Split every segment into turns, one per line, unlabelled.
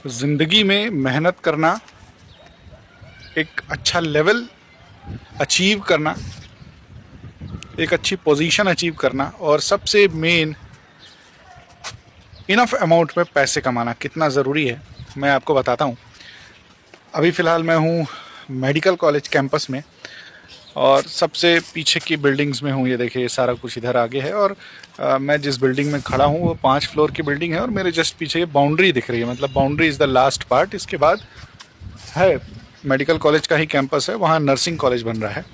ज़िंदगी में मेहनत करना, एक अच्छा लेवल अचीव करना, एक अच्छी पोजीशन अचीव करना और सबसे मेन इनफ अमाउंट में पैसे कमाना कितना ज़रूरी है, मैं आपको बताता हूँ। अभी फ़िलहाल मैं हूँ मेडिकल कॉलेज कैंपस में और सबसे पीछे की बिल्डिंग्स में हूँ। ये देखिए, ये सारा कुछ इधर आगे है और मैं जिस बिल्डिंग में खड़ा हूँ वो 5 फ्लोर की बिल्डिंग है और मेरे जस्ट पीछे ये बाउंड्री दिख रही है। मतलब boundary is the last part. इसके बाद है मेडिकल कॉलेज का ही कैंपस है, वहाँ नर्सिंग कॉलेज बन रहा है।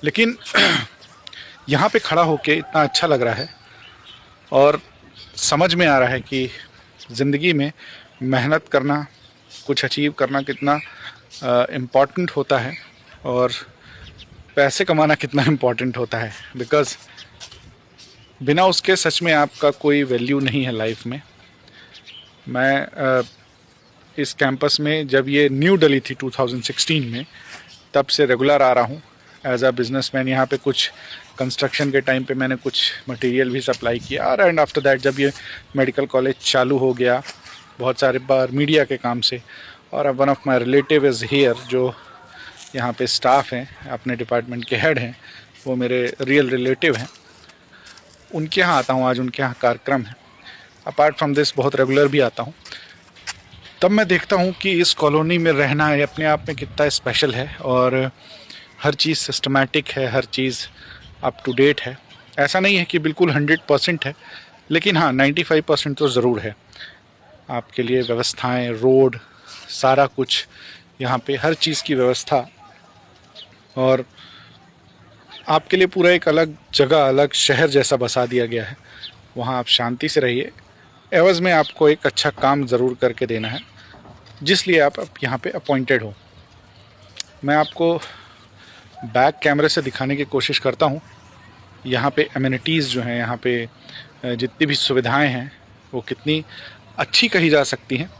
लेकिन यहाँ पे खड़ा होके इतना अच्छा लग रहा है और समझ में आ रहा है कि ज़िंदगी में मेहनत करना, कुछ अचीव करना कितना इम्पॉर्टेंट होता है और पैसे कमाना कितना इम्पॉर्टेंट होता है। बिकॉज़ बिना उसके सच में आपका कोई वैल्यू नहीं है लाइफ में। मैं इस कैंपस में जब ये न्यू डली थी 2016 में, तब से रेगुलर आ रहा हूँ एज अ बिजनेसमैन। यहाँ पे कुछ कंस्ट्रक्शन के टाइम पे मैंने कुछ मटेरियल भी सप्लाई किया और एंड आफ्टर दैट जब ये मेडिकल कॉलेज चालू हो गया, बहुत सारे बार मीडिया के काम से, और one of my relative is here, जो यहाँ पे स्टाफ हैं, अपने डिपार्टमेंट के हेड हैं, वो मेरे रियल रिलेटिव हैं। उनके यहाँ आता हूँ, आज उनके यहाँ कार्यक्रम है। अपार्ट फ्रॉम दिस बहुत रेगुलर भी आता हूँ। तब मैं देखता हूँ कि इस कॉलोनी में रहना है अपने आप में कितना स्पेशल है और हर चीज़ सिस्टमैटिक है, हर चीज़ अप टू डेट है। ऐसा नहीं है कि बिल्कुल 100% है, लेकिन हाँ 95% तो ज़रूर है। आपके लिए व्यवस्थाएं, रोड, सारा कुछ यहाँ पे, हर चीज़ की व्यवस्था, और आपके लिए पूरा एक अलग जगह, अलग शहर जैसा बसा दिया गया है। वहाँ आप शांति से रहिए, एवज़ में आपको एक अच्छा काम ज़रूर करके देना है जिसलिए आप यहाँ पे अपॉइंटेड हो। मैं आपको बैक कैमरे से दिखाने की कोशिश करता हूँ। यहाँ पे एमिनिटीज़ जो हैं, यहाँ पे जितनी भी सुविधाएं हैं वो कितनी अच्छी कही जा सकती हैं।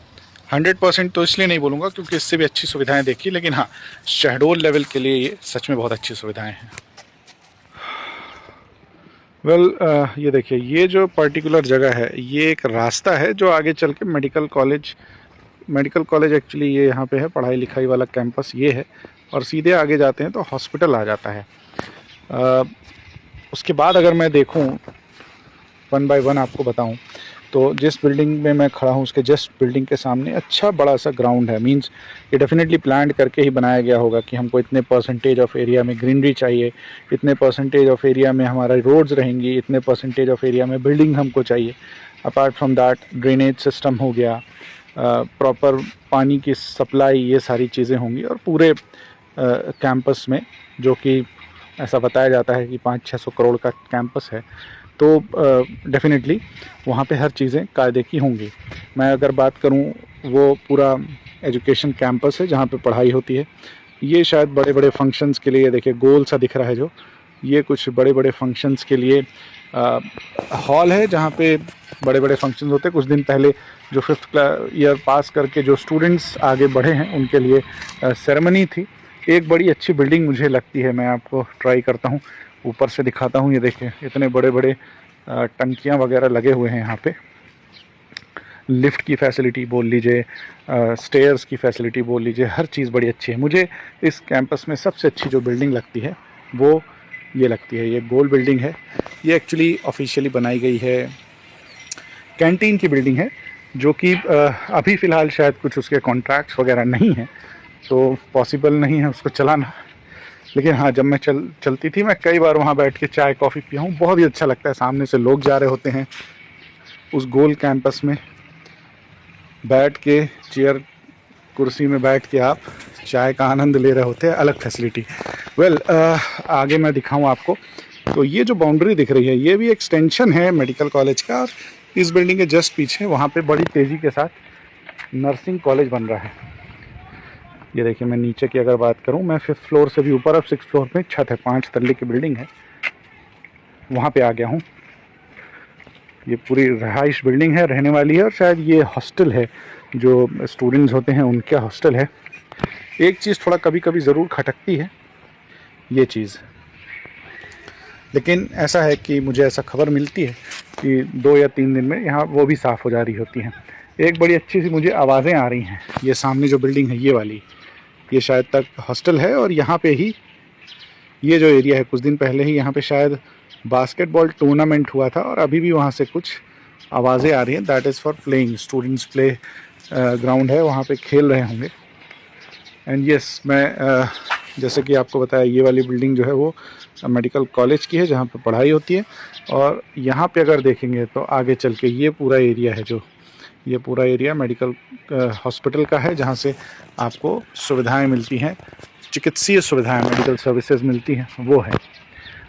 100% तो इसलिए नहीं बोलूँगा क्योंकि इससे भी अच्छी सुविधाएं देखी, लेकिन हाँ शहडोल लेवल के लिए ये सच में बहुत अच्छी सुविधाएं हैं। ये देखिए, ये जो पर्टिकुलर जगह है ये एक रास्ता है जो आगे चल के मेडिकल कॉलेज एक्चुअली ये यहाँ पे है, पढ़ाई लिखाई वाला कैंपस ये है, और सीधे आगे जाते हैं तो हॉस्पिटल आ जाता है। उसके बाद अगर मैं देखूँ वन बाय वन आपको बताऊं, तो जिस बिल्डिंग में मैं खड़ा हूं उसके जस्ट बिल्डिंग के सामने अच्छा बड़ा सा ग्राउंड है। मींस ये डेफिनेटली प्लान करके ही बनाया गया होगा कि हमको इतने परसेंटेज ऑफ एरिया में ग्रीनरी चाहिए, इतने परसेंटेज ऑफ एरिया में हमारा रोड्स रहेंगी, इतने परसेंटेज ऑफ एरिया में बिल्डिंग हमको चाहिए। Apart from that drainage system हो गया, प्रॉपर पानी की सप्लाई, ये सारी चीज़ें होंगी। और पूरे कैंपस में, जो कि ऐसा बताया जाता है कि 500-600 करोड़ का कैंपस है, तो डेफिनेटली वहाँ पे हर चीज़ें कायदे की होंगी। मैं अगर बात करूँ, वो पूरा एजुकेशन कैंपस है जहाँ पे पढ़ाई होती है। ये शायद बड़े बड़े फंक्शंस के लिए, देखिए गोल सा दिख रहा है जो, ये कुछ बड़े बड़े फंक्शंस के लिए हॉल है जहाँ पे बड़े बड़े फंक्शंस होते हैं। कुछ दिन पहले जो 5th ईयर पास करके जो स्टूडेंट्स आगे बढ़े हैं उनके लिए सेरेमनी थी। एक बड़ी अच्छी बिल्डिंग मुझे लगती है, मैं आपको ट्राई करता हूँ, ऊपर से दिखाता हूँ। ये देखिए, इतने बड़े बड़े टंकियाँ वगैरह लगे हुए हैं यहाँ पे। लिफ्ट की फैसिलिटी बोल लीजिए, स्टेयर्स की फैसिलिटी बोल लीजिए, हर चीज़ बड़ी अच्छी है। मुझे इस कैंपस में सबसे अच्छी जो बिल्डिंग लगती है वो ये लगती है। ये गोल बिल्डिंग है। ये एक्चुअली ऑफिशियली बनाई गई है, कैंटीन की बिल्डिंग है, जो कि अभी फ़िलहाल शायद कुछ उसके कॉन्ट्रैक्ट्स वगैरह नहीं हैं, तो पॉसिबल नहीं है उसको चलाना। लेकिन हाँ, जब मैं चलती थी, मैं कई बार वहाँ बैठ के चाय कॉफ़ी पिया हूँ। बहुत ही अच्छा लगता है। सामने से लोग जा रहे होते हैं, उस गोल कैंपस में बैठ के चेयर कुर्सी में बैठ के आप चाय का आनंद ले रहे होते हैं। अलग फैसिलिटी। आगे मैं दिखाऊँ आपको, तो ये जो बाउंड्री दिख रही है ये भी एक्सटेंशन है मेडिकल कॉलेज का, और इस बिल्डिंग के जस्ट पीछे वहाँ पे बड़ी तेज़ी के साथ नर्सिंग कॉलेज बन रहा है। ये देखिए, मैं नीचे की अगर बात करूं, मैं 5th फ्लोर से भी ऊपर, अब 6th फ्लोर पे छत है, 5 तल्ले की बिल्डिंग है, वहाँ पे आ गया हूँ। ये पूरी रहाइश बिल्डिंग है, रहने वाली है, और शायद ये हॉस्टल है, जो स्टूडेंट्स होते हैं उनका हॉस्टल है। एक चीज़ थोड़ा कभी कभी ज़रूर खटकती है, ये चीज़, लेकिन ऐसा है कि मुझे ऐसा खबर मिलती है कि 2 या 3 दिन में यहाँ वो भी साफ़ हो जा रही होती हैं। एक बड़ी अच्छी सी मुझे आवाज़ें आ रही हैं। ये सामने जो बिल्डिंग है ये वाली, ये शायद तक हॉस्टल है, और यहाँ पे ही ये जो एरिया है, कुछ दिन पहले ही यहाँ पे शायद बास्केटबॉल टूर्नामेंट हुआ था और अभी भी वहाँ से कुछ आवाज़ें आ रही हैं। That is for playing, students play ground है, वहाँ पे खेल रहे होंगे। एंड यस, मैं जैसे कि आपको बताया, ये वाली बिल्डिंग जो है वो मेडिकल कॉलेज की है जहाँ पे पढ़ाई होती है। और यहाँ पे अगर देखेंगे तो आगे चल के ये पूरा एरिया है, जो ये पूरा एरिया मेडिकल हॉस्पिटल का है, जहाँ से आपको सुविधाएं मिलती हैं, चिकित्सीय सुविधाएं, मेडिकल सर्विसेज मिलती हैं, वो है।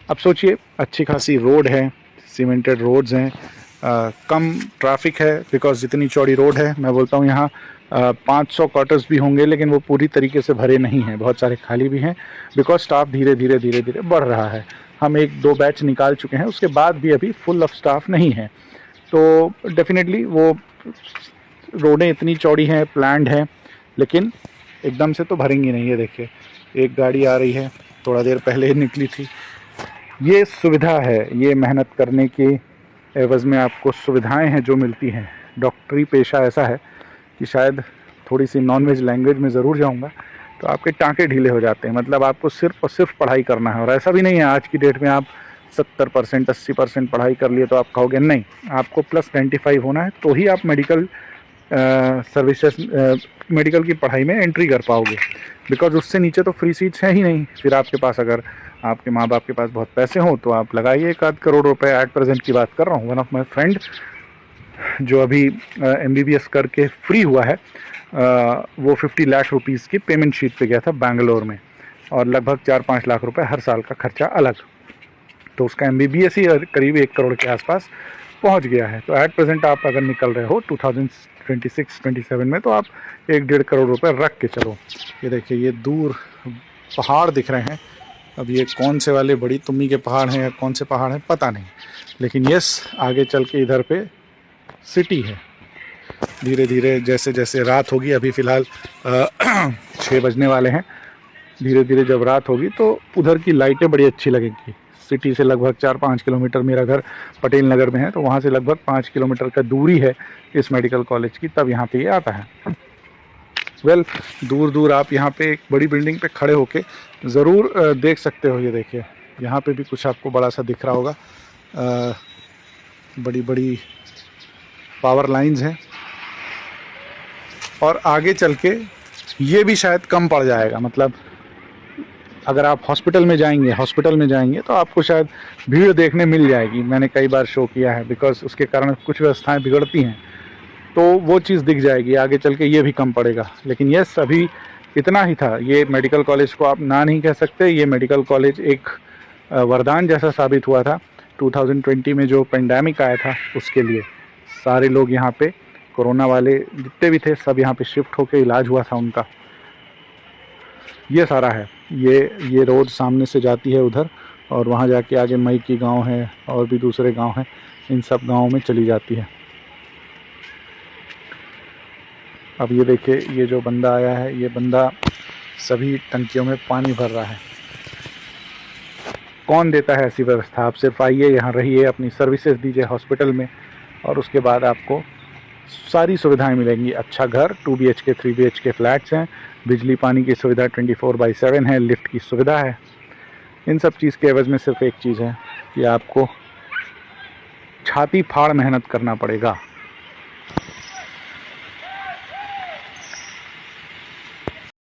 अब सोचिए, अच्छी खासी रोड है, सीमेंटेड रोड्स हैं, कम ट्रैफिक है, बिकॉज जितनी चौड़ी रोड है, मैं बोलता हूँ यहाँ 500 क्वार्टर्स भी होंगे, लेकिन वो पूरी तरीके से भरे नहीं हैं, बहुत सारे खाली भी हैं, बिकॉज स्टाफ धीरे धीरे बढ़ रहा है। हम 1-2 बैच निकाल चुके हैं, उसके बाद भी अभी फुल ऑफ स्टाफ नहीं है। तो डेफिनेटली वो रोडें इतनी चौड़ी हैं, प्लान्ड हैं, लेकिन एकदम से तो भरेंगी नहीं। ये देखिए, एक गाड़ी आ रही है, थोड़ा देर पहले ही निकली थी। ये सुविधा है, ये मेहनत करने के एवज़ में आपको सुविधाएं हैं जो मिलती हैं। डॉक्टरी पेशा ऐसा है कि शायद थोड़ी सी नॉनवेज लैंग्वेज में ज़रूर जाऊंगा तो आपके टाँके ढीले हो जाते हैं। मतलब आपको सिर्फ और सिर्फ पढ़ाई करना है, और ऐसा भी नहीं है आज की डेट में आप 70% 80% पढ़ाई कर लिए तो आप कहोगे नहीं, आपको +95 होना है तो ही आप मेडिकल सर्विसेज, मेडिकल की पढ़ाई में एंट्री कर पाओगे, बिकॉज उससे नीचे तो फ्री सीट्स हैं ही नहीं। फिर आपके पास, अगर आपके माँ बाप के पास बहुत पैसे हों तो आप लगाइए 1-8 करोड़ रुपए। एट प्रेजेंट की बात कर रहा हूँ। वन ऑफ माई फ्रेंड जो अभी MBBS करके फ्री हुआ है, वो 50 लाख रुपीज़ की पेमेंट शीट पे गया था बैंगलोर में, और लगभग 4-5 लाख रुपए हर साल का खर्चा अलग। तो उसका MBBS ही करीब 1 करोड़ के आसपास पहुंच गया है। तो एट प्रेजेंट आप अगर निकल रहे हो 2026-27 में, तो आप 1-1.5 करोड़ रुपए रख के चलो। ये देखिए, ये दूर पहाड़ दिख रहे हैं। अब ये कौन से वाले बड़ी तुम्मी के पहाड़ हैं या कौन से पहाड़ हैं पता नहीं, लेकिन यस, आगे चल के इधर पे सिटी है। धीरे धीरे जैसे जैसे रात होगी, अभी फ़िलहाल 6 बजने वाले हैं, धीरे धीरे जब रात होगी तो उधर की लाइटें बड़ी अच्छी लगेंगी। सिटी से लगभग 4-5 किलोमीटर, मेरा घर पटेल नगर में है, तो वहाँ से लगभग 5 किलोमीटर का दूरी है इस मेडिकल कॉलेज की, तब यहाँ पे ये आता है। वेल, दूर दूर आप यहाँ पे एक बड़ी बिल्डिंग पे खड़े होके ज़रूर देख सकते हो। ये देखिए, यहाँ पे भी कुछ आपको बड़ा सा दिख रहा होगा, बड़ी बड़ी पावर लाइंस हैं, और आगे चल के ये भी शायद कम पड़ जाएगा। मतलब अगर आप हॉस्पिटल में जाएंगे तो आपको शायद भीड़ देखने मिल जाएगी। मैंने कई बार शो किया है, बिकॉज उसके कारण कुछ व्यवस्थाएं बिगड़ती हैं, तो वो चीज़ दिख जाएगी। आगे चल के ये भी कम पड़ेगा। लेकिन यस, अभी इतना ही था। ये मेडिकल कॉलेज को आप ना नहीं कह सकते। ये मेडिकल कॉलेज एक वरदान जैसा साबित हुआ था 2020 में, जो पेंडेमिक आया था उसके लिए। सारे लोग यहाँ पे, कोरोना वाले जितने भी थे, सब यहाँ पे शिफ्ट होकर इलाज हुआ था उनका। ये सारा है। ये रोड सामने से जाती है उधर, और वहाँ जाके आगे मई की गांव है और भी दूसरे गांव हैं, इन सब गांवों में चली जाती है। अब ये देखिए, ये जो बंदा आया है, ये बंदा सभी टंकियों में पानी भर रहा है। कौन देता है ऐसी व्यवस्था? आप सिर्फ आइए, यहाँ रहिए, अपनी सर्विसेज दीजिए हॉस्पिटल में, और उसके बाद आपको सारी सुविधाएं मिलेंगी। अच्छा घर, 2 BHK 3 BHK फ्लैट्स हैं, बिजली पानी की सुविधा 24/7 है, लिफ्ट की सुविधा है। इन सब चीज़ के एवज़ में सिर्फ एक चीज़ है कि आपको छाती फाड़ मेहनत करना पड़ेगा।